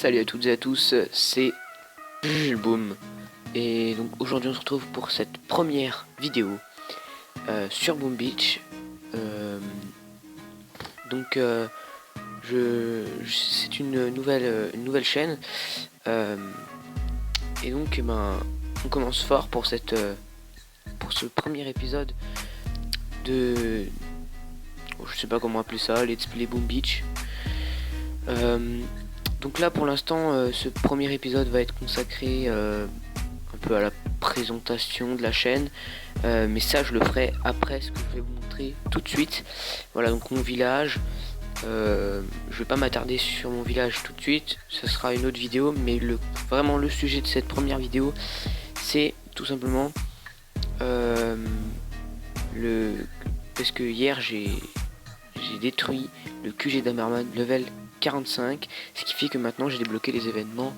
Salut à toutes et à tous, c'est Boom. Et donc aujourd'hui on se retrouve pour cette première vidéo sur Boom Beach. C'est une nouvelle chaîne. Et donc on commence fort pour ce premier épisode de... je sais pas comment appeler ça, Let's Play Boom Beach. Donc là pour l'instant ce premier épisode va être consacré un peu à la présentation de la chaîne, mais ça je le ferai après ce que je vais vous montrer tout de suite. Voilà, donc mon village, je vais pas m'attarder sur mon village tout de suite, ce sera une autre vidéo, mais vraiment le sujet de cette première vidéo c'est tout simplement parce que hier j'ai détruit le QG d'Hammerman level 45, ce qui fait que maintenant j'ai débloqué les événements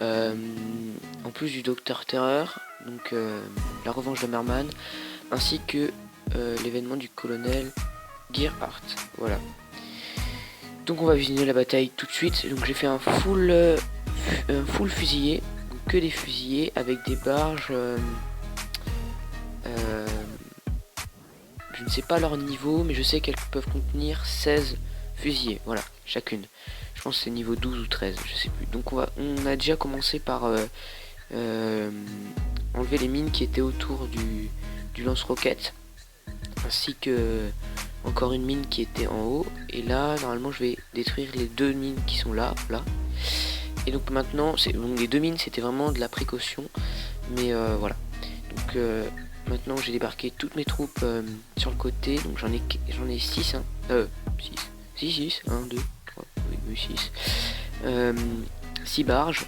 en plus du Docteur Terreur, donc la revanche d'Hammerman, ainsi que l'événement du colonel Gearhart. Voilà, donc on va visionner la bataille tout de suite. Donc j'ai fait un full fusilier, donc que des fusiliers avec des barges. Je ne sais pas leur niveau, mais je sais qu'elles peuvent contenir 16 fusillés, voilà, chacune. Je pense que c'est niveau 12 ou 13, je sais plus. Donc on a déjà commencé par enlever les mines qui étaient autour du lance-roquette, ainsi que encore une mine qui était en haut. Et là, normalement, je vais détruire les deux mines qui sont là, là. Et donc maintenant, les deux mines, c'était vraiment de la précaution, mais voilà. Donc maintenant j'ai débarqué toutes mes troupes sur le côté, donc j'en ai 6, 6, 1, 2, 3, oui, 6. 6 barges,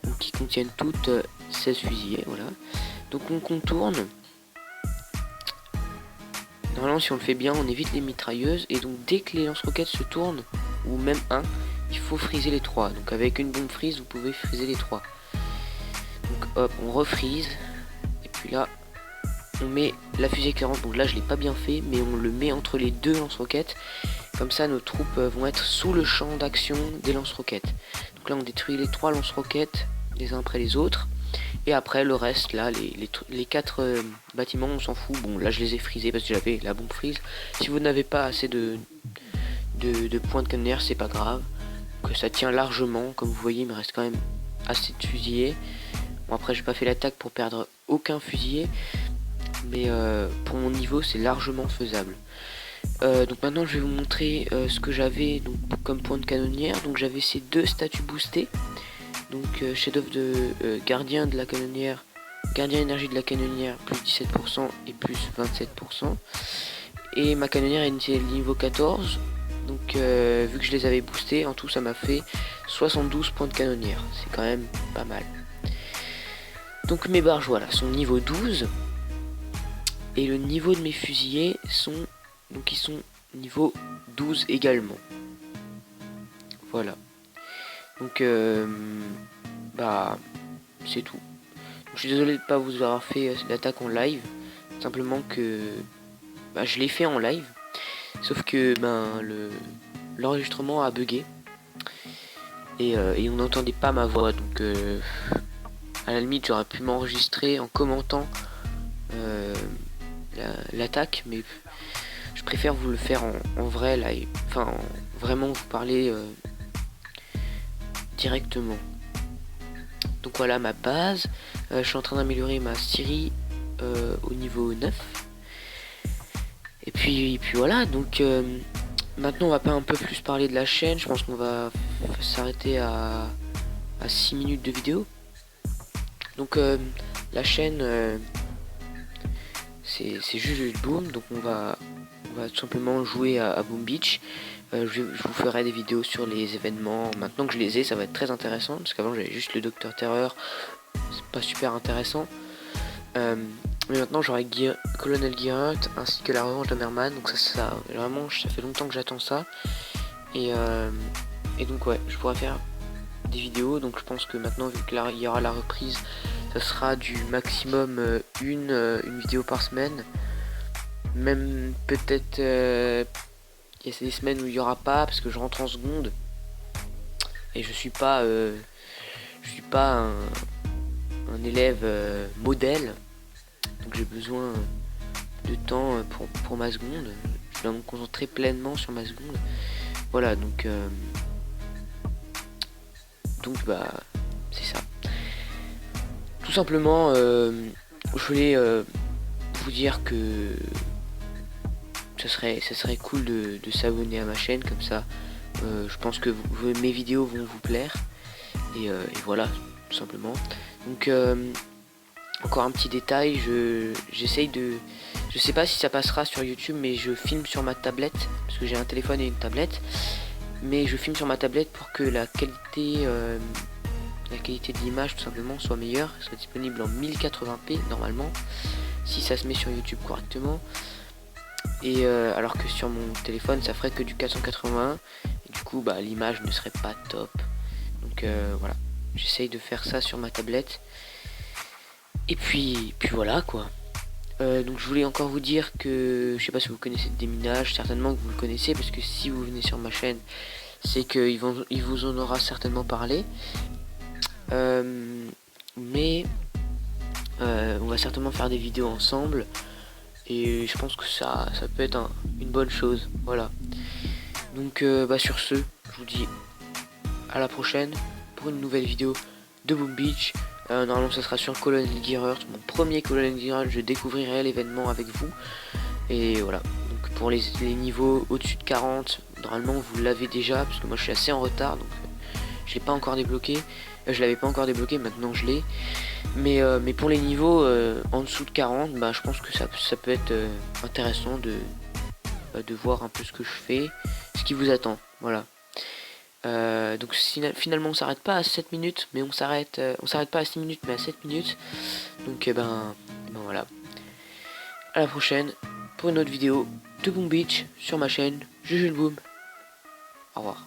donc, qui contiennent toutes 16 fusillés, voilà. Donc on contourne. Normalement si on le fait bien, on évite les mitrailleuses, et donc dès que les lance-roquettes se tournent, ou même un, il faut friser les 3. Donc avec une bombe freeze, vous pouvez friser les 3. Donc hop, on refreeze, et puis là, on met la fusée éclairante. Donc là je l'ai pas bien fait, mais on le met entre les deux lance-roquettes, comme ça nos troupes vont être sous le champ d'action des lance-roquettes. Donc là on détruit les 3 lance-roquettes les uns après les autres, et après le reste là, les 4 bâtiments, on s'en fout. Bon là je les ai frisés parce que j'avais la bombe freeze. Si vous n'avez pas assez de points de canonnière, c'est pas grave, que ça tient largement. Comme vous voyez, il me reste quand même assez de fusillés. Bon après j'ai pas fait l'attaque pour perdre aucun fusillé, mais pour mon niveau c'est largement faisable. Donc maintenant je vais vous montrer ce que j'avais comme point de canonnière. Donc j'avais ces 2 statues boostées, donc chef-d'œuvre de gardien de la canonnière, gardien énergie de la canonnière, plus 17% et plus 27%. Et ma canonnière était niveau 14, donc vu que je les avais boostés, en tout ça m'a fait 72 points de canonnière, c'est quand même pas mal. Donc mes barges, voilà, sont niveau 12. Et le niveau de mes fusillés ils sont niveau 12 également. Voilà. Donc c'est tout. Donc, je suis désolé de ne pas vous avoir fait l'attaque en live. Simplement que je l'ai fait en live. Sauf que l'enregistrement a bugué. Et on n'entendait pas ma voix. Donc à la limite j'aurais pu m'enregistrer en commentant l'attaque, mais je préfère vous le faire en vrai là, enfin vraiment vous parler directement. Donc voilà ma base, je suis en train d'améliorer ma Syrie au niveau 9, et puis voilà. Donc maintenant on va pas un peu plus parler de la chaîne, je pense qu'on va s'arrêter à 6 minutes de vidéo. Donc la chaîne c'est juste Boom, donc on va tout simplement jouer à Boom Beach. Je vous ferai des vidéos sur les événements. Maintenant que je les ai, ça va être très intéressant, parce qu'avant j'avais juste le Docteur Terreur, c'est pas super intéressant. Mais maintenant j'aurai Colonel Gearhart ainsi que la revanche d'Hammerman, donc ça vraiment ça fait longtemps que j'attends ça. Et donc ouais, je pourrais faire des vidéos. Donc je pense que maintenant, vu que là il y aura la reprise, ça sera du maximum une vidéo par semaine. Même peut-être il y a des semaines où il n'y aura pas parce que je rentre en seconde, et je suis pas un élève modèle, donc j'ai besoin de temps pour ma seconde. Je dois me concentrer pleinement sur ma seconde. Voilà, donc bah c'est ça. Tout simplement, je voulais vous dire que ça serait cool de s'abonner à ma chaîne comme ça. Je pense que mes vidéos vont vous plaire. Et voilà, tout simplement. Donc encore un petit détail, j'essaye de... Je sais pas si ça passera sur YouTube, mais je filme sur ma tablette, parce que j'ai un téléphone et une tablette. Mais je filme sur ma tablette pour que la qualité de l'image tout simplement soit meilleure. Elle soit disponible en 1080p normalement, si ça se met sur YouTube correctement. Et alors que sur mon téléphone ça ferait que du 481, et du coup bah l'image ne serait pas top. Donc voilà, j'essaye de faire ça sur ma tablette. Et puis voilà quoi. Donc je voulais encore vous dire que, je sais pas si vous connaissez le déminage, certainement que vous le connaissez, parce que si vous venez sur ma chaîne, c'est qu'il vous en aura certainement parlé. Mais on va certainement faire des vidéos ensemble, et je pense que ça peut être une bonne chose. Voilà. Donc bah sur ce, je vous dis à la prochaine pour une nouvelle vidéo de Boom Beach. Normalement ça sera sur Colonel Gearers, mon premier Colonel Gearers, je découvrirai l'événement avec vous. Et voilà, donc pour les niveaux au-dessus de 40, normalement vous l'avez déjà, parce que moi je suis assez en retard, donc je l'ai pas encore débloqué. Je l'avais pas encore débloqué, maintenant je l'ai. Mais pour les niveaux en dessous de 40, bah, je pense que ça peut être intéressant de voir un peu ce que je fais, ce qui vous attend, voilà. Donc finalement on s'arrête pas à 7 minutes, mais on s'arrête pas à 6 minutes, mais à 7 minutes. Donc ben voilà. À la prochaine pour une autre vidéo de Boom Beach sur ma chaîne Juju le Boom. Au revoir.